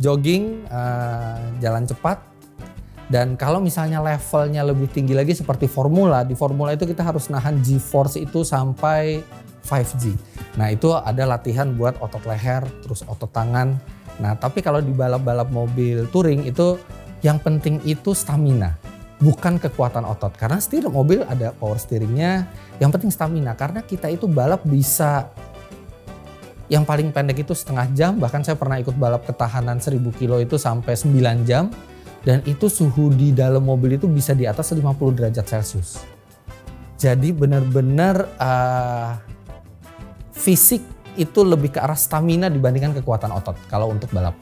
jogging, jalan cepat. Dan kalau misalnya levelnya lebih tinggi lagi seperti formula, di formula itu kita harus nahan G-force itu sampai 5G. Nah itu ada latihan buat otot leher, terus otot tangan. Nah tapi kalau di balap-balap mobil touring itu yang penting itu stamina, bukan kekuatan otot. Karena setir mobil ada power steeringnya, yang penting stamina. Karena kita itu balap bisa yang paling pendek itu setengah jam, bahkan saya pernah ikut balap ketahanan 1000 kilo itu sampai 9 jam. Dan itu suhu di dalam mobil itu bisa di atas 50 derajat Celcius. Jadi benar-benar fisik itu lebih ke arah stamina dibandingkan kekuatan otot kalau untuk balap.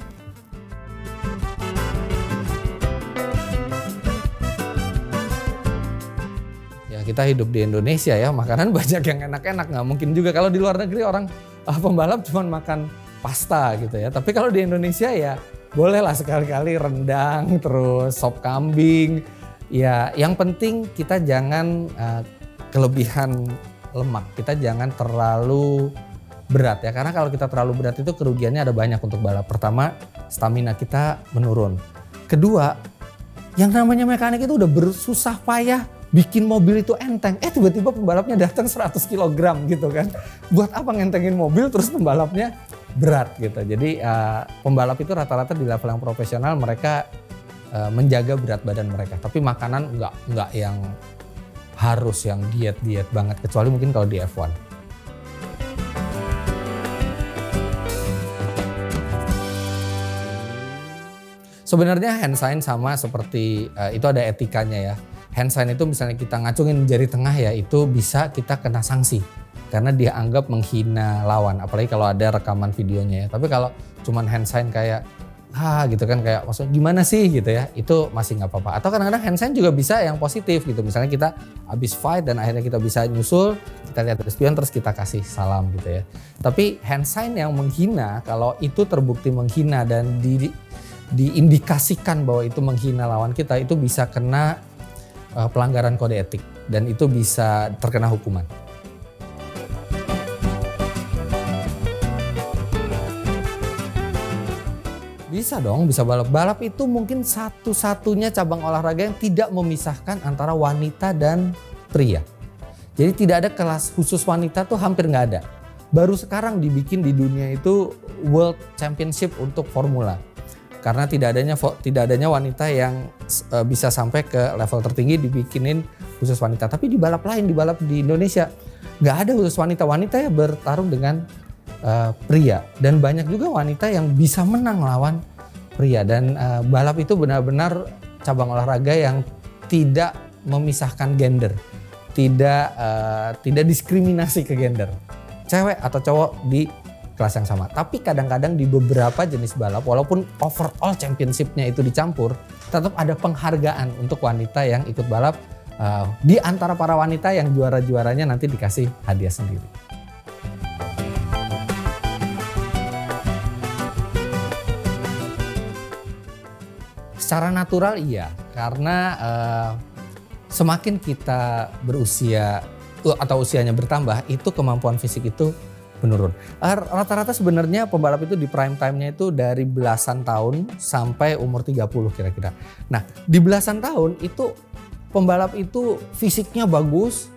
Ya kita hidup di Indonesia ya, makanan banyak yang enak-enak. Nggak mungkin juga kalau di luar negeri orang pembalap cuma makan pasta gitu ya. Tapi kalau di Indonesia ya bolehlah sekali-kali rendang, terus sop kambing. Ya, yang penting kita jangan kelebihan lemak. Kita jangan terlalu berat ya. Karena kalau kita terlalu berat itu kerugiannya ada banyak untuk balap. Pertama, stamina kita menurun. Kedua, yang namanya mekanik itu udah bersusah payah bikin mobil itu enteng. Tiba-tiba pembalapnya datang 100 kg gitu kan. Buat apa ngentengin mobil terus pembalapnya berat gitu. Jadi pembalap itu rata-rata di level yang profesional mereka menjaga berat badan mereka. Tapi makanan enggak yang harus yang diet banget, kecuali mungkin kalau di F1. Sebenarnya hand sign sama seperti itu ada etikanya ya. Hand sign itu misalnya kita ngacungin jari tengah ya, itu bisa kita kena sanksi. Karena dia anggap menghina lawan, apalagi kalau ada rekaman videonya ya. Tapi kalau cuman hand sign kayak gitu kan, kayak maksudnya gimana sih gitu ya, itu masih nggak apa-apa. Atau kadang-kadang hand sign juga bisa yang positif gitu. Misalnya kita habis fight dan akhirnya kita bisa nyusul, kita lihat dari spion terus kita kasih salam gitu ya. Tapi hand sign yang menghina, kalau itu terbukti menghina dan diindikasikan bahwa itu menghina lawan kita, itu bisa kena pelanggaran kode etik dan itu bisa terkena hukuman. Bisa dong, bisa balap. Balap itu mungkin satu-satunya cabang olahraga yang tidak memisahkan antara wanita dan pria. Jadi tidak ada kelas khusus wanita tuh hampir nggak ada. Baru sekarang dibikin di dunia itu World Championship untuk formula. Karena tidak adanya wanita yang bisa sampai ke level tertinggi dibikinin khusus wanita. Tapi di balap lain, di balap di Indonesia nggak ada khusus wanita. Wanita ya bertarung dengan pria, dan banyak juga wanita yang bisa menang lawan pria. Dan balap itu benar-benar cabang olahraga yang tidak memisahkan gender, tidak diskriminasi ke gender, cewek atau cowok di kelas yang sama. Tapi kadang-kadang di beberapa jenis balap, walaupun overall championship-nya itu dicampur, tetap ada penghargaan untuk wanita yang ikut balap. Di antara para wanita yang juara-juaranya nanti dikasih hadiah sendiri. Secara natural iya, karena semakin kita berusia atau usianya bertambah, itu kemampuan fisik itu menurun. Rata-rata sebenarnya pembalap itu di prime time-nya itu dari belasan tahun sampai umur 30 kira-kira. Nah, di belasan tahun itu pembalap itu fisiknya bagus,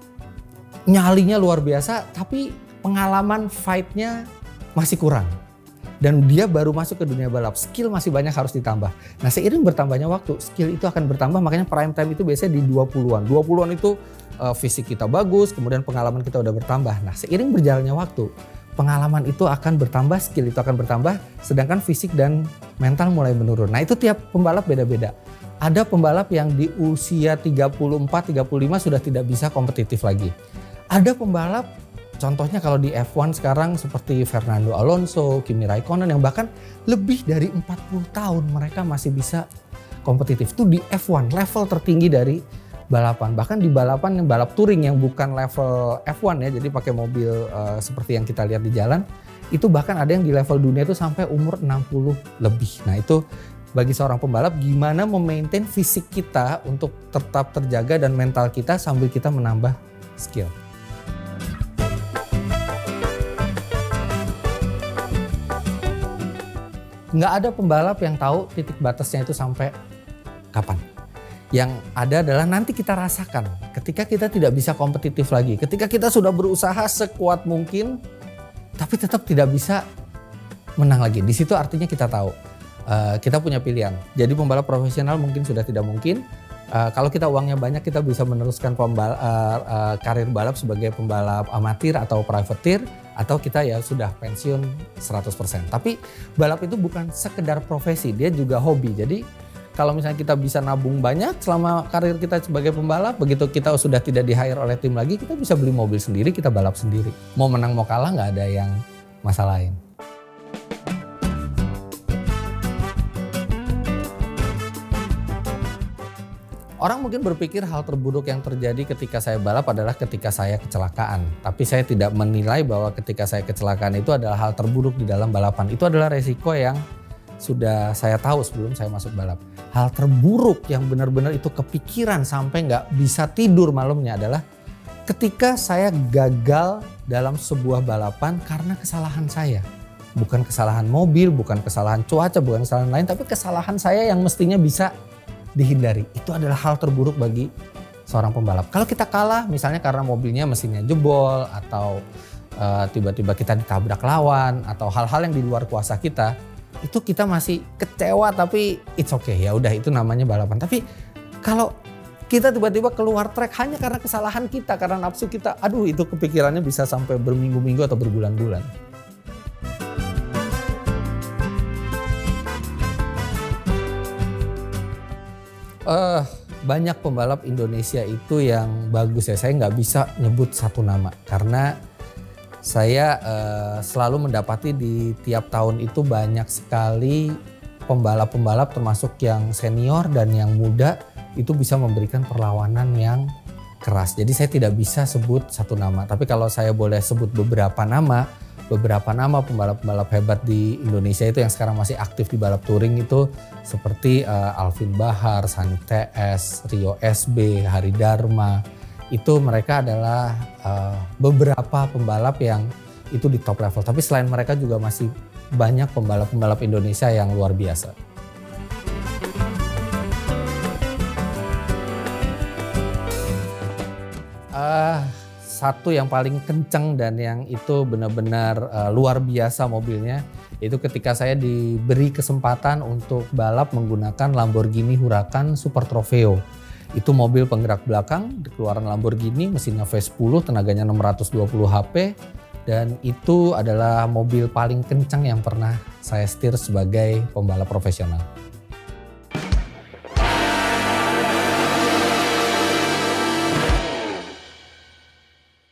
nyalinya luar biasa, tapi pengalaman fight-nya masih kurang. Dan dia baru masuk ke dunia balap, skill masih banyak harus ditambah. Nah, seiring bertambahnya waktu, skill itu akan bertambah, makanya prime time itu biasanya di 20-an. 20-an itu fisik kita bagus, kemudian pengalaman kita udah bertambah. Nah, seiring berjalannya waktu, pengalaman itu akan bertambah, skill itu akan bertambah, sedangkan fisik dan mental mulai menurun. Nah, itu tiap pembalap beda-beda. Ada pembalap yang di usia 34-35 sudah tidak bisa kompetitif lagi. Ada pembalap, contohnya kalau di F1 sekarang seperti Fernando Alonso, Kimi Raikkonen yang bahkan lebih dari 40 tahun mereka masih bisa kompetitif. Itu di F1, level tertinggi dari balapan. Bahkan di balap touring yang bukan level F1 ya, jadi pakai mobil seperti yang kita lihat di jalan, itu bahkan ada yang di level dunia itu sampai umur 60 lebih. Nah, itu bagi seorang pembalap gimana memaintain fisik kita untuk tetap terjaga dan mental kita sambil kita menambah skill. Nggak ada pembalap yang tahu titik batasnya itu sampai kapan. Yang ada adalah nanti kita rasakan ketika kita tidak bisa kompetitif lagi. Ketika kita sudah berusaha sekuat mungkin tapi tetap tidak bisa menang lagi. Di situ artinya kita tahu kita punya pilihan. Jadi pembalap profesional mungkin sudah tidak mungkin. Kalau kita uangnya banyak kita bisa meneruskan karir balap sebagai pembalap amatir atau privateer, atau kita ya sudah pensiun 100%. Tapi balap itu bukan sekedar profesi, dia juga hobi. Jadi kalau misalnya kita bisa nabung banyak selama karir kita sebagai pembalap, begitu kita sudah tidak di-hire oleh tim lagi, kita bisa beli mobil sendiri, kita balap sendiri. Mau menang mau kalah nggak ada yang masalahin. Orang mungkin berpikir hal terburuk yang terjadi ketika saya balap adalah ketika saya kecelakaan. Tapi saya tidak menilai bahwa ketika saya kecelakaan itu adalah hal terburuk di dalam balapan. Itu adalah resiko yang sudah saya tahu sebelum saya masuk balap. Hal terburuk yang benar-benar itu kepikiran sampai nggak bisa tidur malamnya adalah ketika saya gagal dalam sebuah balapan karena kesalahan saya. Bukan kesalahan mobil, bukan kesalahan cuaca, bukan kesalahan lain, tapi kesalahan saya yang mestinya bisa dihindari. Itu adalah hal terburuk bagi seorang pembalap. Kalau kita kalah misalnya karena mobilnya mesinnya jebol atau tiba-tiba kita ditabrak lawan atau hal-hal yang di luar kuasa kita, itu kita masih kecewa tapi it's okay, ya udah itu namanya balapan. Tapi kalau kita tiba-tiba keluar trek hanya karena kesalahan kita, karena nafsu kita, aduh itu kepikirannya bisa sampai berminggu-minggu atau berbulan-bulan. Banyak pembalap Indonesia itu yang bagus ya. Saya nggak bisa nyebut satu nama karena saya selalu mendapati di tiap tahun itu banyak sekali pembalap-pembalap termasuk yang senior dan yang muda itu bisa memberikan perlawanan yang keras. Jadi saya tidak bisa sebut satu nama. Tapi kalau saya boleh sebut beberapa nama pembalap-pembalap hebat di Indonesia itu yang sekarang masih aktif di balap touring itu seperti Alvin Bahar, Sani TS, Rio SB, Hari Dharma. Itu mereka adalah beberapa pembalap yang itu di top level. Tapi selain mereka juga masih banyak pembalap-pembalap Indonesia yang luar biasa. Satu yang paling kencang dan yang itu benar-benar luar biasa mobilnya, itu ketika saya diberi kesempatan untuk balap menggunakan Lamborghini Huracan Super Trofeo. Itu mobil penggerak belakang, keluaran Lamborghini, mesinnya V10, tenaganya 620 HP, dan itu adalah mobil paling kencang yang pernah saya setir sebagai pembalap profesional.